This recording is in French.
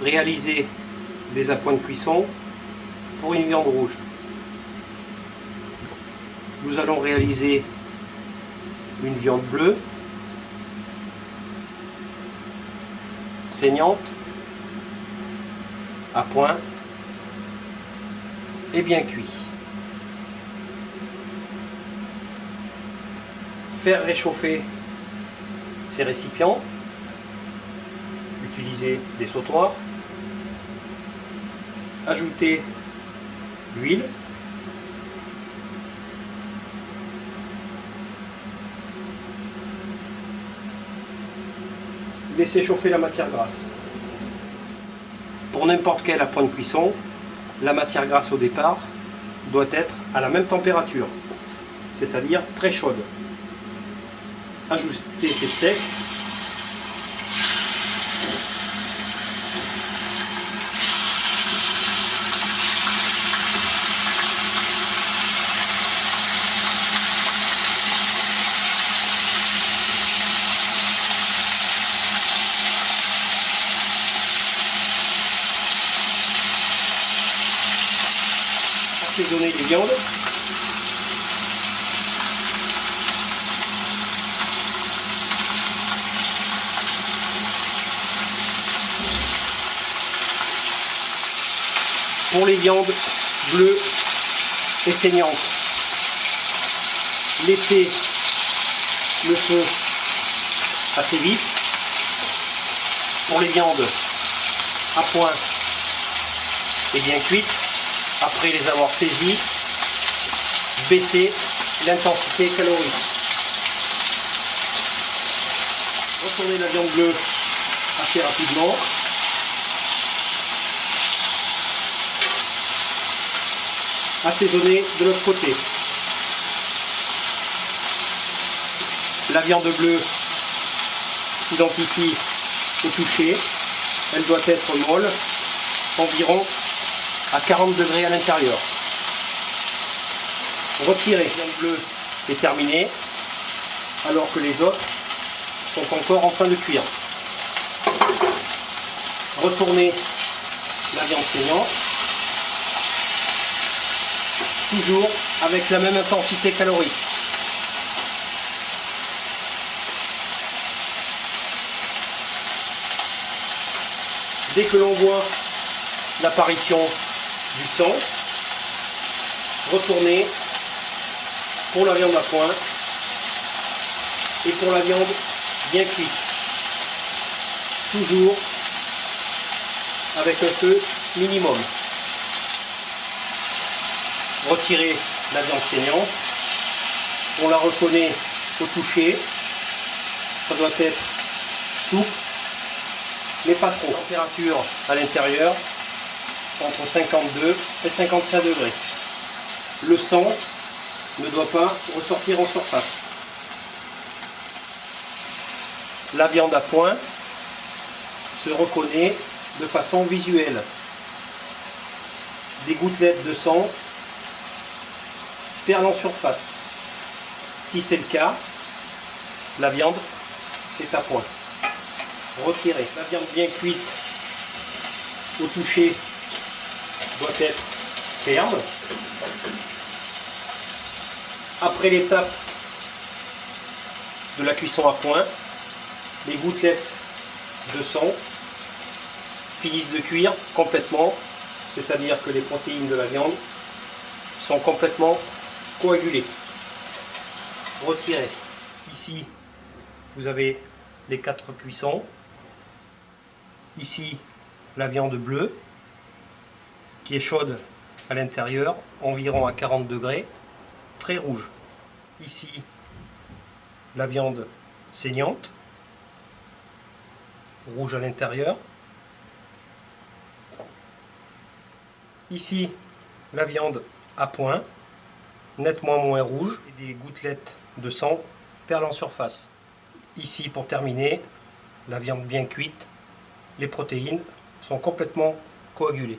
réaliser des appoints de cuisson pour une viande rouge. Nous allons réaliser une viande bleue, saignante, à point et bien cuit. Faire réchauffer ces récipients, utiliser des sautoirs, ajouter l'huile, laisser chauffer la matière grasse. Pour n'importe quel appoint de cuisson, la matière grasse au départ doit être à la même température, c'est-à-dire très chaude. Ajustez ces steaks. Assaisonner les viandes. Pour les viandes bleues et saignantes, laissez le feu assez vif. Pour les viandes à point et bien cuites, après les avoir saisies, baissez l'intensité calorique. Retournez la viande bleue assez rapidement. Assaisonner de l'autre côté. La viande bleue s'identifie au toucher. Elle doit être molle, environ à 40 degrés à l'intérieur. Retirez. La viande bleue est terminée, alors que les autres sont encore en train de cuire. Retournez la viande saignante. Toujours avec la même intensité calorique. Dès que l'on voit l'apparition du sang, retournez pour la viande à point et pour la viande bien cuite. Toujours avec un feu minimum. Retirez la viande saignante, on la reconnaît au toucher, ça doit être souple, mais pas trop. Température à l'intérieur, entre 52 et 55 degrés. Le sang ne doit pas ressortir en surface. La viande à point se reconnaît de façon visuelle. Des gouttelettes de sang perlent en surface. Si c'est le cas, la viande est à point. Retirez. La viande bien cuite au toucher doit être ferme. Après l'étape de la cuisson à point, les gouttelettes de sang finissent de cuire complètement, c'est-à-dire que les protéines de la viande sont complètement coagulées. Retirez. Ici, vous avez les 4 cuissons. Ici, la viande bleue, qui est chaude à l'intérieur, environ à 40 degrés, très rouge. Ici, la viande saignante, rouge à l'intérieur. Ici, la viande à point, nettement moins rouge, et des gouttelettes de sang perlent en surface. Ici, pour terminer, la viande bien cuite, les protéines sont complètement coagulées.